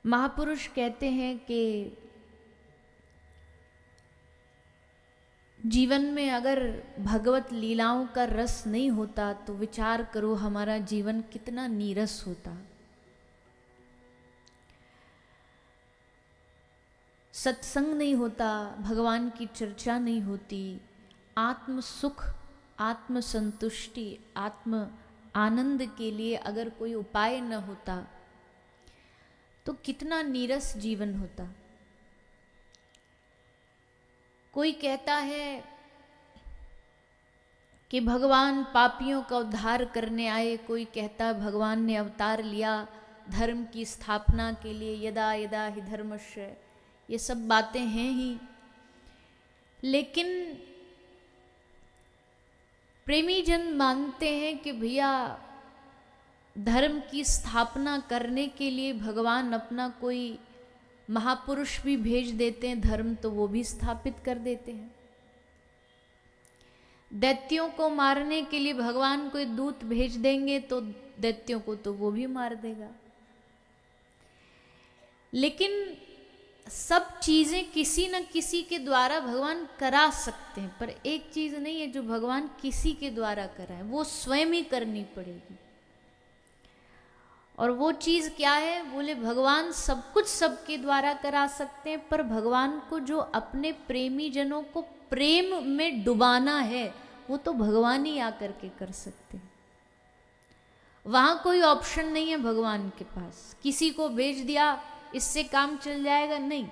महापुरुष कहते हैं कि जीवन में अगर भगवत लीलाओं का रस नहीं होता तो विचार करो हमारा जीवन कितना नीरस होता। सत्संग नहीं होता, भगवान की चर्चा नहीं होती, आत्म सुख, आत्म संतुष्टि, आत्म आनंद के लिए अगर कोई उपाय न होता तो कितना नीरस जीवन होता। कोई कहता है कि भगवान पापियों का उद्धार करने आए, कोई कहता है भगवान ने अवतार लिया धर्म की स्थापना के लिए, यदा यदा हि धर्मस्य। ये सब बातें हैं ही, लेकिन प्रेमी जन मानते हैं कि भैया धर्म की स्थापना करने के लिए भगवान अपना कोई महापुरुष भी भेज देते हैं, धर्म तो वो भी स्थापित कर देते हैं। दैत्यों को मारने के लिए भगवान कोई दूत भेज देंगे तो दैत्यों को तो वो भी मार देगा। लेकिन सब चीजें किसी न किसी के द्वारा भगवान करा सकते हैं, पर एक चीज नहीं है जो भगवान किसी के द्वारा कराए, वो स्वयं ही करनी पड़ेगी। और वो चीज क्या है? बोले भगवान सब कुछ सबके द्वारा करा सकते हैं, पर भगवान को जो अपने प्रेमी जनों को प्रेम में डुबाना है वो तो भगवान ही आकर के कर सकते हैं। वहां कोई ऑप्शन नहीं है भगवान के पास, किसी को भेज दिया इससे काम चल जाएगा, नहीं।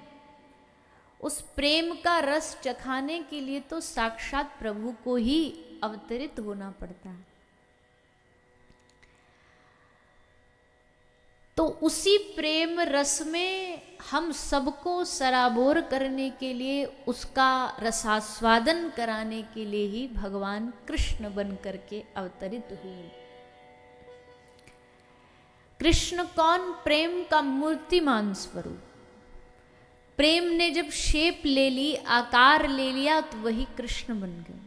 उस प्रेम का रस चखाने के लिए तो साक्षात प्रभु को ही अवतरित होना पड़ता है। तो उसी प्रेम रस में हम सबको सराबोर करने के लिए, उसका रसास्वादन कराने के लिए ही भगवान कृष्ण बन करके अवतरित हुए। कृष्ण कौन? प्रेम का मूर्तिमान स्वरूप। प्रेम ने जब शेप ले ली, आकार ले लिया, तो वही कृष्ण बन गए।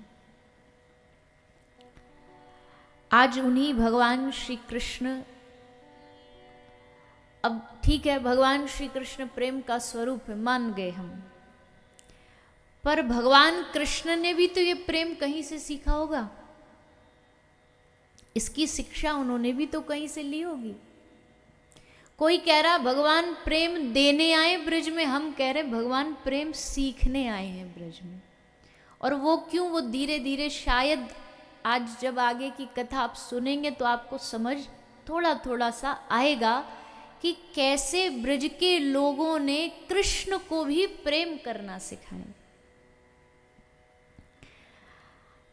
आज उन्हीं भगवान श्री कृष्ण, अब ठीक है भगवान श्री कृष्ण प्रेम का स्वरूप है, मान गए हम, पर भगवान कृष्ण ने भी तो ये प्रेम कहीं से सीखा होगा, इसकी शिक्षा उन्होंने भी तो कहीं से ली होगी। कोई कह रहा भगवान प्रेम देने आए ब्रज में, हम कह रहे भगवान प्रेम सीखने आए हैं ब्रज में। और वो क्यों? वो धीरे धीरे, शायद आज जब आगे की कथा आप सुनेंगे तो आपको समझ थोड़ा थोड़ा सा आएगा कि कैसे ब्रज के लोगों ने कृष्ण को भी प्रेम करना सिखाया।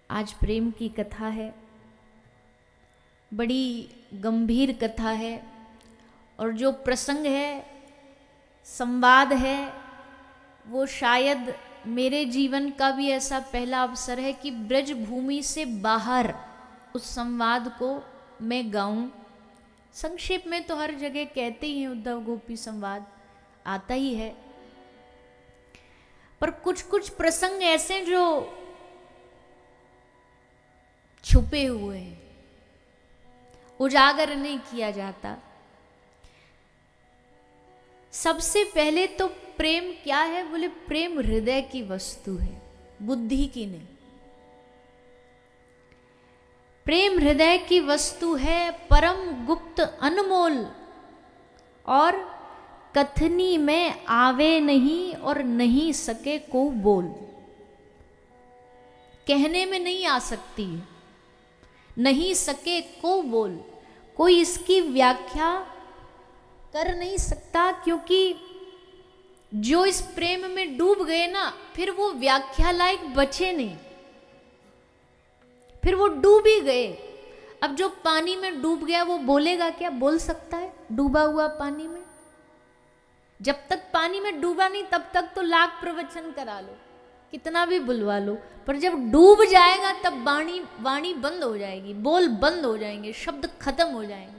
आज प्रेम की कथा है, बड़ी गंभीर कथा है, और जो प्रसंग है, संवाद है, वो शायद मेरे जीवन का भी ऐसा पहला अवसर है कि ब्रज भूमि से बाहर उस संवाद को मैं गाऊं। संक्षेप में तो हर जगह कहते ही हैं, उद्धव गोपी संवाद आता ही है, पर कुछ कुछ प्रसंग ऐसे जो छुपे हुए हैं, उजागर नहीं किया जाता। सबसे पहले तो प्रेम क्या है? बोले प्रेम हृदय की वस्तु है, बुद्धि की नहीं। प्रेम हृदय की वस्तु है, परम गुप्त अनमोल, और कथनी में आवे नहीं और नहीं सके को बोल। कहने में नहीं आ सकती, नहीं सके को बोल, कोई इसकी व्याख्या कर नहीं सकता, क्योंकि जो इस प्रेम में डूब गए ना, फिर वो व्याख्या लायक बचे नहीं, फिर वो डूब ही गए। अब जो पानी में डूब गया वो बोलेगा क्या? बोल सकता है डूबा हुआ पानी में? जब तक पानी में डूबा नहीं तब तक तो लाख प्रवचन करा लो, कितना भी बुलवा लो, पर जब डूब जाएगा तब वाणी बंद हो जाएगी, बोल बंद हो जाएंगे, शब्द खत्म हो जाएंगे।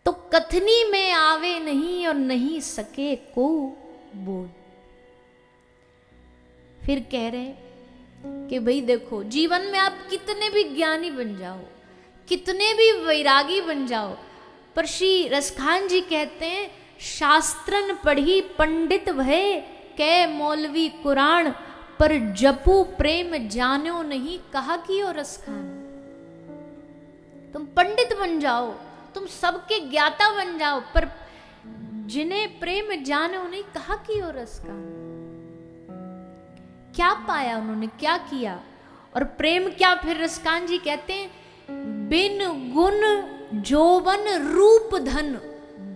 तो कथनी में आवे नहीं और नहीं सके को बोल। फिर कह रहे कि भाई देखो, जीवन में आप कितने भी ज्ञानी बन जाओ, कितने भी वैरागी बन जाओ, पर श्री रसखान जी कहते हैं, शास्त्रन पढ़ी पंडित भय कै मौलवी कुरान, पर जपू प्रेम जान्यो नहीं कहा कि ओ रसखान। तुम पंडित बन जाओ, तुम सबके ज्ञाता बन जाओ, पर जिन्हें प्रेम जान्यो नहीं कहा कि ओ रसखान। क्या पाया उन्होंने, क्या किया, और प्रेम क्या? फिर रसखान जी कहते हैं, बिन गुण जोबन रूप धन,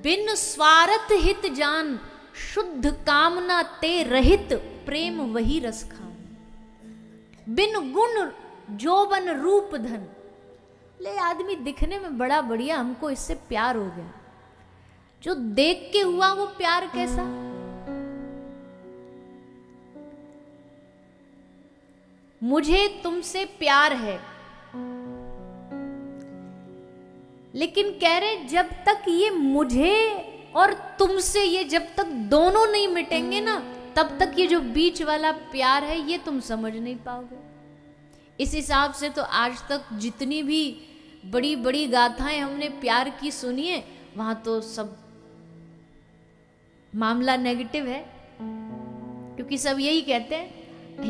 बिन स्वार्थ हित जान, शुद्ध कामना ते रहित, प्रेम वही रसखान। बिन गुण जोबन रूप धन, ले आदमी दिखने में बड़ा बढ़िया, हमको इससे प्यार हो गया। जो देख के हुआ वो प्यार कैसा? मुझे तुमसे प्यार है, लेकिन कह रहे जब तक ये मुझे और तुमसे, ये जब तक दोनों नहीं मिटेंगे ना, तब तक ये जो बीच वाला प्यार है ये तुम समझ नहीं पाओगे। इस हिसाब से तो आज तक जितनी भी बड़ी बड़ी गाथाएं हमने प्यार की सुनी है, वहां तो सब मामला नेगेटिव है, क्योंकि सब यही कहते हैं।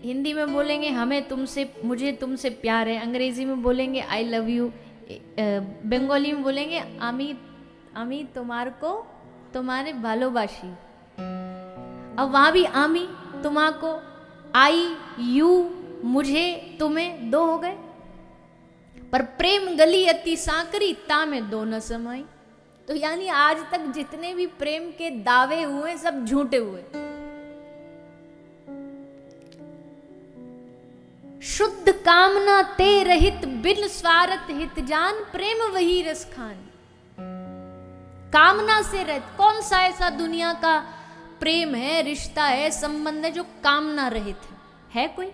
हिंदी में बोलेंगे हमें तुमसे, मुझे तुमसे प्यार है, अंग्रेजी में बोलेंगे आई लव यू, बंगाली में बोलेंगे आमी तुम्हार को तुम्हारे भालोबाशी। अब वहां भी आमी तुम्हाको, आई यू मुझे तुम्हें, दो हो गए। पर प्रेम गली अति सांकरी, ता में दो न समाई। तो यानी आज तक जितने भी प्रेम के दावे हुए सब झूठे हुए। शुद्ध कामना ते रहित, बिन स्वार्थ हित जान, प्रेम वही रसखान। कामना से रहित, कौन सा ऐसा दुनिया का प्रेम है, रिश्ता है, संबंध है जो कामना रहित है कोई?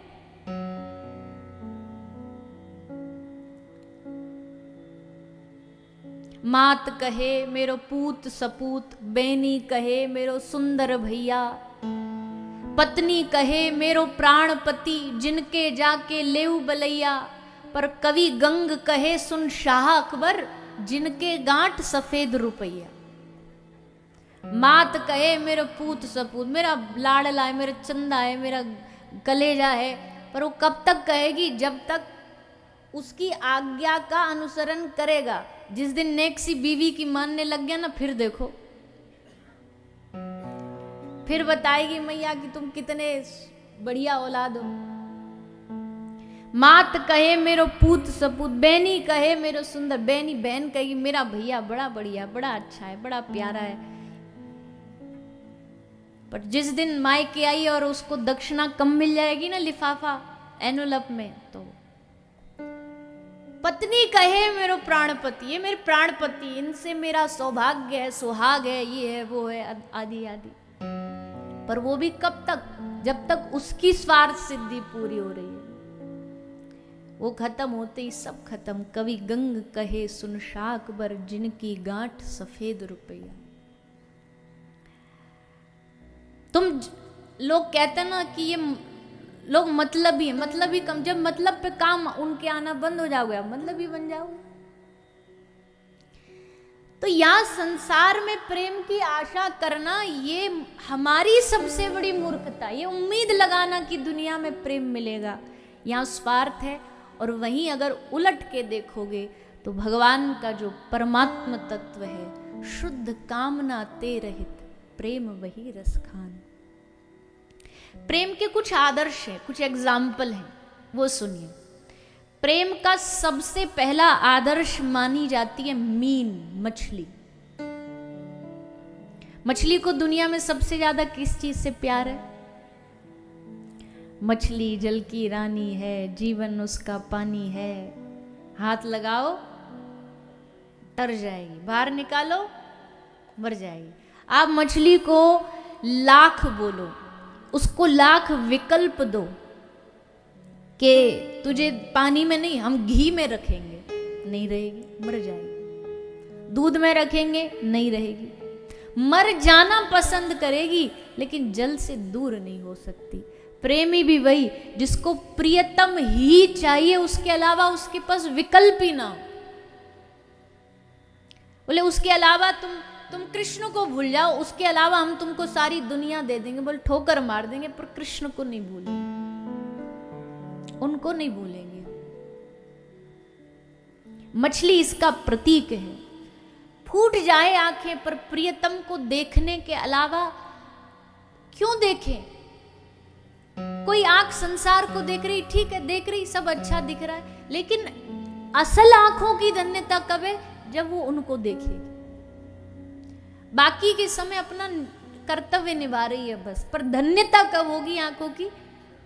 मात कहे मेरो पूत सपूत, बेनी कहे मेरो सुंदर भैया, पत्नी कहे मेरो प्राणपति, जिनके जाके लेऊ बलैया, पर कवि गंग कहे सुन शाह अकबर, जिनके गांठ सफेद रुपैया। मात कहे मेरा पूत सपूत, मेरा लाडला है, मेरा चंदा है, मेरा कलेजा है, पर वो कब तक कहेगी? जब तक उसकी आज्ञा का अनुसरण करेगा। जिस दिन नेक्सी बीवी की मानने लग गया ना, फिर देखो, फिर बताएगी मैया कि तुम कितने बढ़िया औलाद हो। मात कहे मेरो पूत सपूत, बेनी कहे मेरो सुंदर, बेनी बहन कहेगी मेरा भैया बड़ा बढ़िया, बड़ा अच्छा है, बड़ा प्यारा है। पर जिस दिन मायके आई और उसको दक्षिणा कम मिल जाएगी ना लिफाफा एनवलप में, तो पत्नी कहे मेरो प्राणपति, ये मेरे प्राणपति, इनसे मेरा सौभाग्य है, सुहाग है, ये है वो है, आदि आदि। पर वो भी कब तक? जब तक उसकी स्वार्थ सिद्धि पूरी हो रही है। वो खत्म होते ही सब खत्म। कवि गंग कहे सुन शाह अकबर, जिनकी गांठ सफेद रुपया। तुम लोग कहते ना कि ये लोग मतलबी है, मतलबी कम, जब मतलब पे काम उनके आना बंद हो जाओगे, आप मतलबी बन जाओगे। तो यहाँ संसार में प्रेम की आशा करना ये हमारी सबसे बड़ी मूर्खता। ये उम्मीद लगाना कि दुनिया में प्रेम मिलेगा, यहाँ स्वार्थ है। और वहीं अगर उलट के देखोगे तो भगवान का जो परमात्म तत्व है, शुद्ध कामना ते रहित, प्रेम वही रसखान। प्रेम के कुछ आदर्श हैं, कुछ एग्जाम्पल हैं, वो सुनिए। प्रेम का सबसे पहला आदर्श मानी जाती है मीन, मछली। मछली को दुनिया में सबसे ज्यादा किस चीज से प्यार है? मछली जल की रानी है, जीवन उसका पानी है। हाथ लगाओ तर जाएगी, बाहर निकालो मर जाएगी। आप मछली को लाख बोलो, उसको लाख विकल्प दो कि तुझे पानी में नहीं, हम घी में रखेंगे, नहीं रहेगी, मर जाएगी। दूध में रखेंगे, नहीं रहेगी, मर जाना पसंद करेगी, लेकिन जल से दूर नहीं हो सकती। प्रेमी भी वही, जिसको प्रियतम ही चाहिए, उसके अलावा उसके पास विकल्प ही ना हो। बोले उसके अलावा तुम कृष्ण को भूल जाओ, उसके अलावा हम तुमको सारी दुनिया दे देंगे। बोले ठोकर मार देंगे पर कृष्ण को नहीं भूलेंगे, उनको नहीं भूलेंगे। मछली इसका प्रतीक है। फूट जाए आंखें पर प्रियतम को देखने के अलावा क्यों देखें? कोई आंख संसार को देख रही, ठीक है देख रही, सब अच्छा दिख रहा है, लेकिन असल आंखों की धन्यता कब है? जब वो उनको देखेगी। बाकी के समय अपना कर्तव्य निभा रही है बस, पर धन्यता कब होगी आंखों की?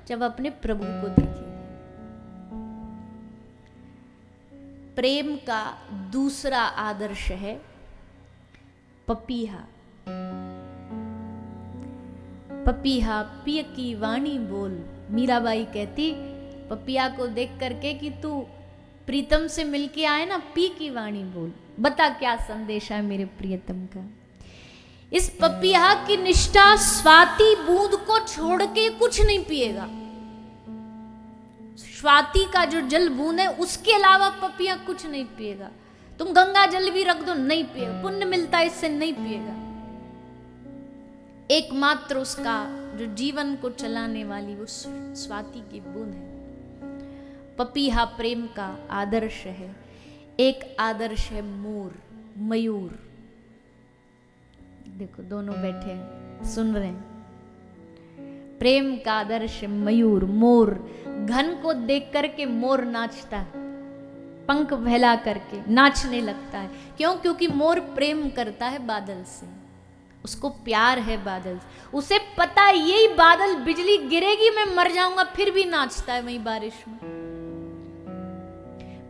जब अपने प्रभु को देखेगी। प्रेम का दूसरा आदर्श है पपीहा। पपीहा पिय की वाणी बोल। मीराबाई कहती पपिया को देख करके कि तू प्रीतम से मिलके आए ना, पी की वाणी बोल, बता क्या संदेश है मेरे प्रियतम का। इस पपीहा की निष्ठा स्वाति बूंद को छोड़ के कुछ नहीं पिएगा। स्वाति का जो जल बूंद है उसके अलावा पपिया कुछ नहीं पिएगा। तुम गंगा जल भी रख दो नहीं पिएगा, पुण्य मिलता है इससे नहीं पिएगा। एकमात्र उसका जो जीवन को चलाने वाली वो स्वाति की बूंद है। पपीहा प्रेम का आदर्श है। एक आदर्श है मोर, मयूर। देखो दोनों बैठे हैं सुन रहे हैं। प्रेम का आदर्श मयूर, मोर। घन को देख करके मोर नाचता है, पंख फैला करके नाचने लगता है। क्यों? क्योंकि मोर प्रेम करता है बादल से, उसको प्यार है बादल से। उसे पता है यही बादल बिजली गिरेगी मैं मर जाऊंगा, फिर भी नाचता है वही बारिश में।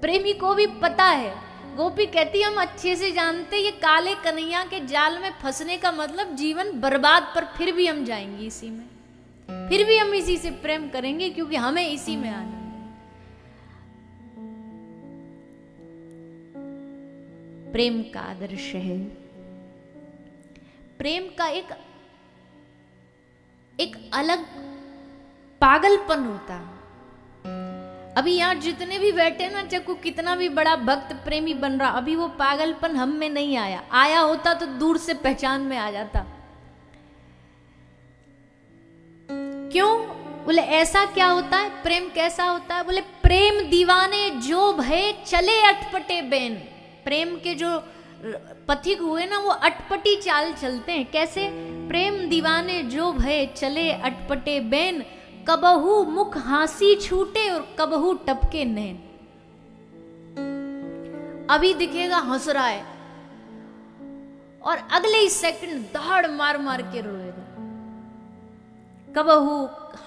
प्रेमी को भी पता है। गोपी कहती हम अच्छे से जानते ये काले कन्हैया के जाल में फंसने का मतलब जीवन बर्बाद, पर फिर भी हम जाएंगे इसी में, फिर भी हम इसी से प्रेम करेंगे क्योंकि हमें इसी में आना है। प्रेम का आदर्श है। प्रेम का एक अलग पागलपन होता है। अभी यहां जितने भी बैठे ना, चाहे कोई कितना भी बड़ा भक्त प्रेमी बन रहा, अभी वो पागलपन हम में नहीं आया। आया होता तो दूर से पहचान में आ जाता। क्यों? बोले ऐसा क्या होता है? प्रेम कैसा होता है? बोले प्रेम दीवाने जो भय चले अटपटे बैन। प्रेम के जो पथिक हुए ना वो अटपटी चाल चलते हैं। कैसे? प्रेम दीवाने जो भय चले अटपटे बैन, कबहू मुख हासी छूटे और कबहू टपके नैन। अभी दिखेगा हंस रहा है और अगले ही सेकंड दहाड़ मार मार के रोएगा। कबहू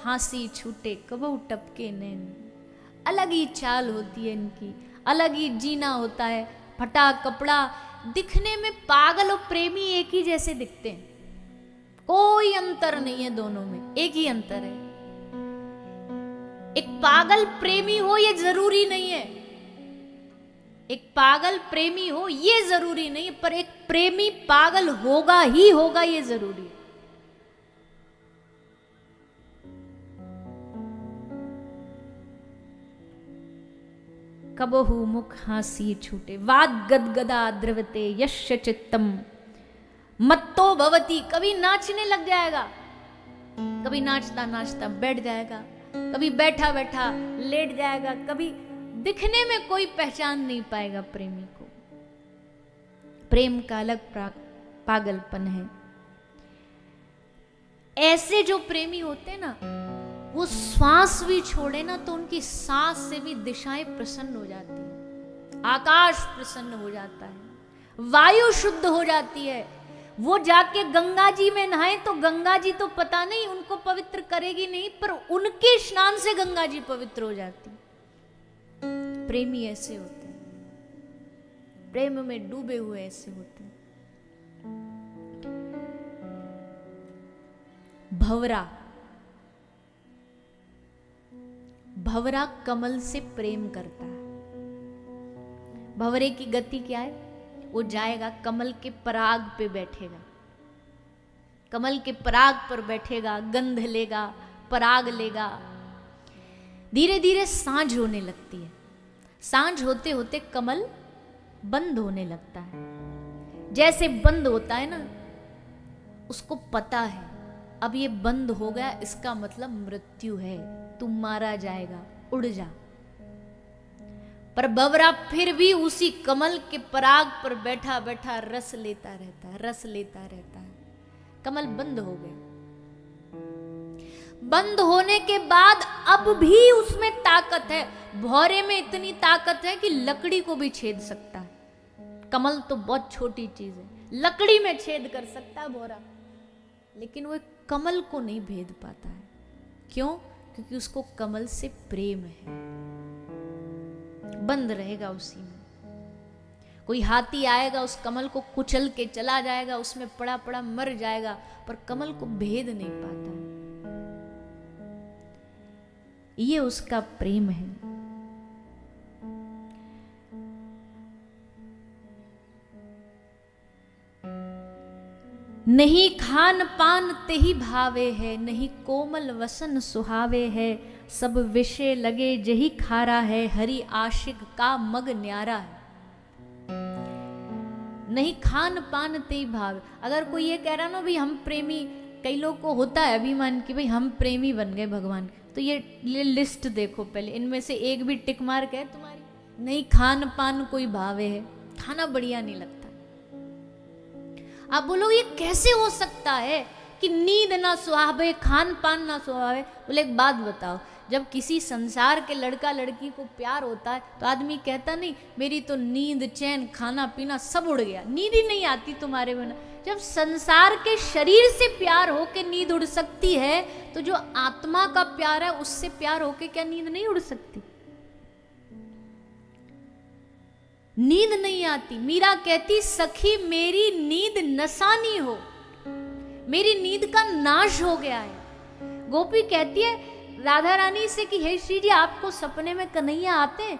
हासी छूटे कबहू टपके नैन। अलग ही चाल होती है इनकी, अलग ही जीना होता है। फटा कपड़ा, दिखने में पागल और प्रेमी एक ही जैसे दिखते हैं, कोई अंतर नहीं है दोनों में, एक ही अंतर है। एक पागल प्रेमी हो ये जरूरी नहीं है, एक पागल प्रेमी हो ये जरूरी नहीं है, पर एक प्रेमी पागल होगा ही होगा ये जरूरी है। कबहू मुख हासी छूटे वाद गदगदा द्रवते यश्य चित्तम मत्तो भवती। कभी नाचने लग जाएगा, कभी नाचता नाचता बैठ जाएगा, कभी बैठा बैठा लेट जाएगा, कभी दिखने में कोई पहचान नहीं पाएगा प्रेमी को। प्रेम का अलग पागलपन है। ऐसे जो प्रेमी होते ना, वो श्वास भी छोड़े ना तो उनकी सांस से भी दिशाएं प्रसन्न हो जाती है, आकाश प्रसन्न हो जाता है, वायु शुद्ध हो जाती है। वो जाके गंगा जी में नहाए तो गंगा जी तो पता नहीं उनको पवित्र करेगी नहीं, पर उनके स्नान से गंगा जी पवित्र हो जाती। प्रेमी ऐसे होते हैं, प्रेम में डूबे हुए ऐसे होते हैं। भंवरा, भंवरा कमल से प्रेम करता है। भंवरे की गति क्या है? वो जाएगा कमल के पराग पे बैठेगा, कमल के पराग पर बैठेगा, गंध लेगा, पराग लेगा। धीरे धीरे सांझ होने लगती है, सांझ होते होते कमल बंद होने लगता है। जैसे बंद होता है ना, उसको पता है अब ये बंद हो गया, इसका मतलब मृत्यु है, तू मारा जाएगा, उड़ जा। पर भंवरा फिर भी उसी कमल के पराग पर बैठा बैठा रस लेता रहता है, रस लेता रहता है। कमल बंद हो गया। बंद होने के बाद अब भी उसमें ताकत है। भौरे में इतनी ताकत है कि लकड़ी को भी छेद सकता है। कमल तो बहुत छोटी चीज है, लकड़ी में छेद कर सकता है भौरा, लेकिन वो कमल को नहीं भेद पाता है। क्यों? क्योंकि उसको कमल से प्रेम है, बंद रहेगा उसी में। कोई हाथी आएगा, उस कमल को कुचल के चला जाएगा, उसमें पड़ा पड़ा मर जाएगा, पर कमल को भेद नहीं पाता है। ये उसका प्रेम है। नहीं खान पान ते ही भावे है, नहीं कोमल वसन सुहावे है, सब विषय लगे जही खारा है, हरि आशिक का मग न्यारा है। नहीं खान पान ते ही भावे। अगर कोई ये कह रहा ना भाई हम प्रेमी, कई लोग को होता है अभिमान कि भाई हम प्रेमी बन गए भगवान के, तो ये लिस्ट देखो पहले, इनमें से एक भी टिक मार्क है तुम्हारी? नहीं खान पान कोई भावे है, खाना बढ़िया नहीं लगता। आप बोलो ये कैसे हो सकता है कि नींद ना सुहावे, खान पान ना सुहावे? बोले एक बात बताओ, जब किसी संसार के लड़का लड़की को प्यार होता है तो आदमी कहता नहीं मेरी तो नींद चैन खाना पीना सब उड़ गया, नींद ही नहीं आती तुम्हारे बिना। जब संसार के शरीर से प्यार होके नींद उड़ सकती है, तो जो आत्मा का प्यार है उससे प्यार होके क्या नींद नहीं उड़ सकती? नींद नहीं आती। मीरा कहती सखी मेरी नींद नसानी हो, मेरी नींद का नाश हो गया है। गोपी कहती है राधा रानी से कि हे श्री जी आपको सपने में कन्हैया आते हैं?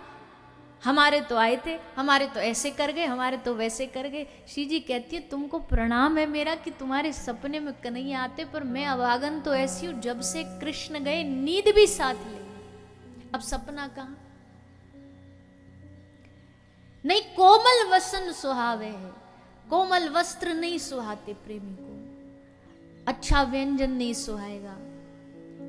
हमारे तो आए थे, हमारे तो ऐसे कर गए, हमारे तो वैसे कर गए। श्री जी कहती है तुमको प्रणाम है मेरा कि तुम्हारे सपने में कन्हैया आते, पर मैं अभागन तो ऐसी हूं जब से कृष्ण गए नींद भी साथ ले, अब सपना कहां? नहीं कोमल वसन सुहावे है, कोमल वस्त्र नहीं सुहाते प्रेमी को, अच्छा व्यंजन नहीं सुहाएगा।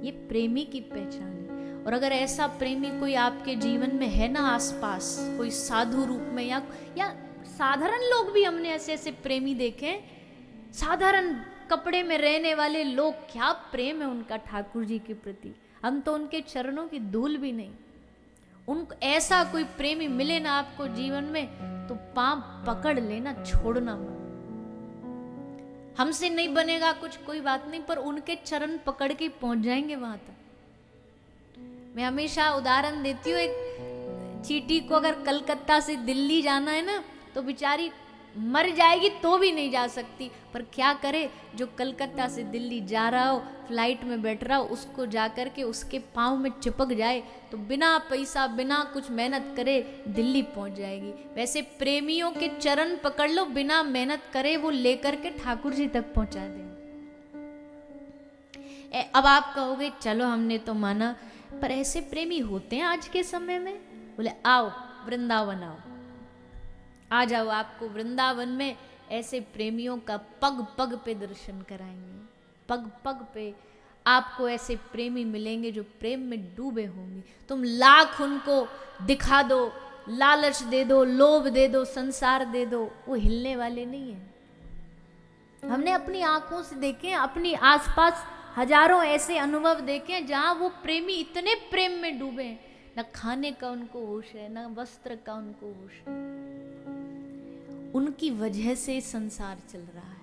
ये प्रेमी की पहचान है। और अगर ऐसा प्रेमी कोई आपके जीवन में है ना आसपास, कोई साधु रूप में या साधारण लोग भी, हमने ऐसे ऐसे प्रेमी देखे, साधारण कपड़े में रहने वाले लोग, क्या प्रेम है उनका ठाकुर जी के प्रति। हम तो उनके चरणों की धूल भी नहीं। उनको ऐसा कोई प्रेमी मिले ना आपको जीवन में, तो पांव पकड़ लेना, छोड़ना मत। हमसे नहीं बनेगा कुछ, कोई बात नहीं, पर उनके चरण पकड़ के पहुंच जाएंगे वहां तक। मैं हमेशा उदाहरण देती हूँ, एक चींटी को अगर कलकत्ता से दिल्ली जाना है ना, तो बेचारी मर जाएगी तो भी नहीं जा सकती, पर क्या करे जो कलकत्ता से दिल्ली जा रहा हो, फ्लाइट में बैठ रहा हो, उसको जा कर के उसके पाँव में चिपक जाए तो बिना पैसा बिना कुछ मेहनत करे दिल्ली पहुंच जाएगी। वैसे प्रेमियों के चरण पकड़ लो, बिना मेहनत करे वो लेकर के ठाकुर जी तक पहुंचा देंगे। अब आप कहोगे चलो हमने तो माना, पर ऐसे प्रेमी होते हैं आज के समय में? बोले आओ वृंदावन आओ, आ जाओ, आपको वृंदावन में ऐसे प्रेमियों का पग पग पे दर्शन कराएंगे। पग पग पे आपको ऐसे प्रेमी मिलेंगे जो प्रेम में डूबे होंगे। तुम लाख उनको दिखा दो, लालच दे दो, लोभ दे दो, संसार दे दो, वो हिलने वाले नहीं है। हमने अपनी आंखों से देखे, अपनी आसपास हजारों ऐसे अनुभव देखे जहां वो प्रेमी इतने प्रेम में डूबे हैं, न खाने का उनको होश है, न वस्त्र का उनको होश है। उनकी वजह से संसार चल रहा है,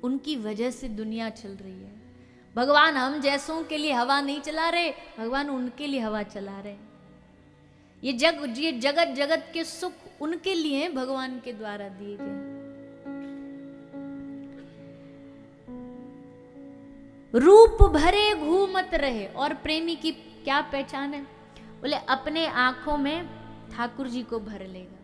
उनकी वजह से दुनिया चल रही है। भगवान हम जैसों के लिए हवा नहीं चला रहे, भगवान उनके लिए हवा चला रहे। ये जगत जगत के सुख उनके लिए हैं, भगवान के द्वारा दिए गए। रूप भरे घूमत रहे। और प्रेमी की क्या पहचान है? बोले अपने आंखों में ठाकुर जी को भर लेगा।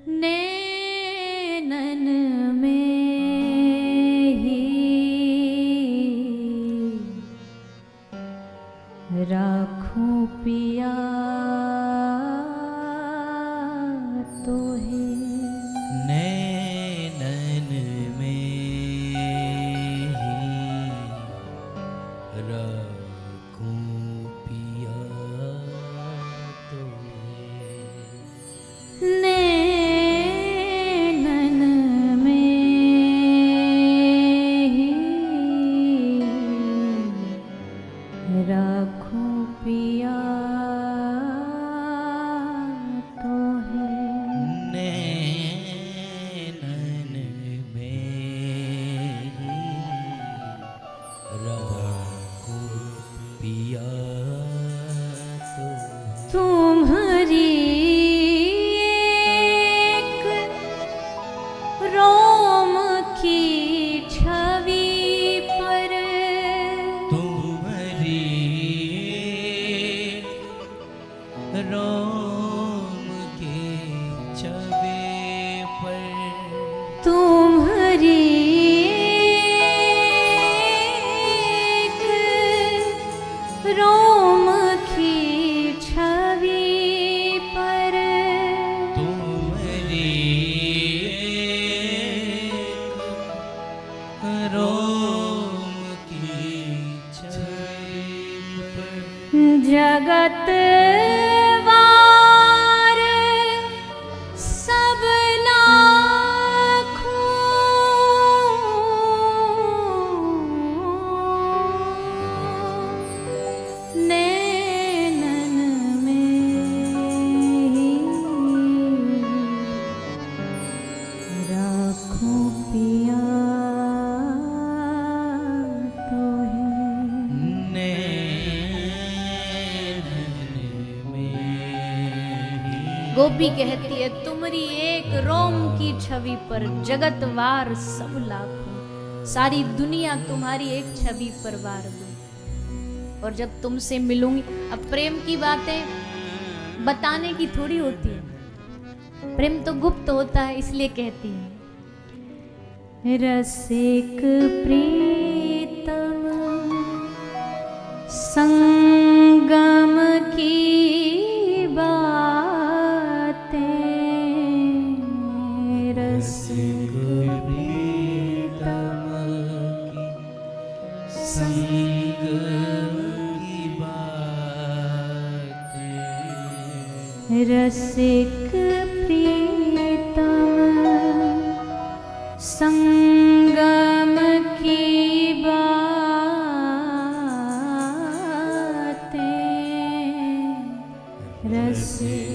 नैनन में ही राखूं पिया तुम्हारी एक रोम की छवि पर, तुम्हारी रोम की छवि पर, तुम्हारी एक रोम की छवि पर, तुम्हारी रोम की छवि पर, जगत वार सब लाखों नैनन में राखों पिया तो है। गोपी कहती है तुम्हारी एक रोम की छवि पर जगत वार सब लाखों, सारी दुनिया तुम्हारी एक छवि पर वार दूं। और जब तुमसे मिलूंगी, अब प्रेम की बातें बताने की थोड़ी होती है, प्रेम तो गुप्त होता है, इसलिए कहती है रसिक प्रीतम संगम की रसिक प्रीतम की संग की बातें, रसिक प्रीतम संगम की बातें, रसिक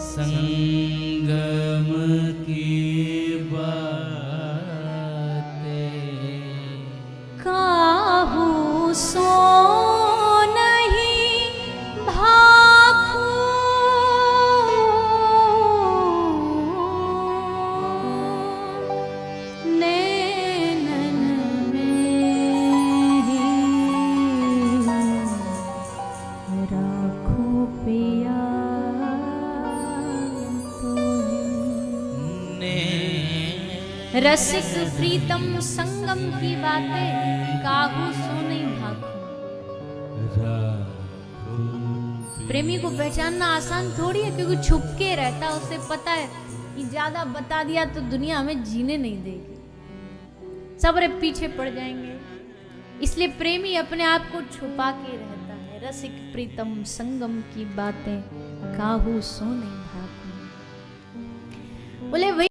संगम की बातें, काहू सो नहीं भाखूं नैनन में ही राखों पिया रसिक प्रीतम संगम की बातें काहू सो नहीं भाखूं। प्रेमी को पहचानना आसान थोड़ी है, क्योंकि छुप के रहता, उसे पता है कि ज्यादा बता दिया तो दुनिया हमें जीने नहीं देगी, सबरे पीछे पड़ जाएंगे। इसलिए प्रेमी अपने आप को छुपा के रहता है। रसिक प्रीतम संगम की बातें काहू सो नहीं भाखूं। बोले वही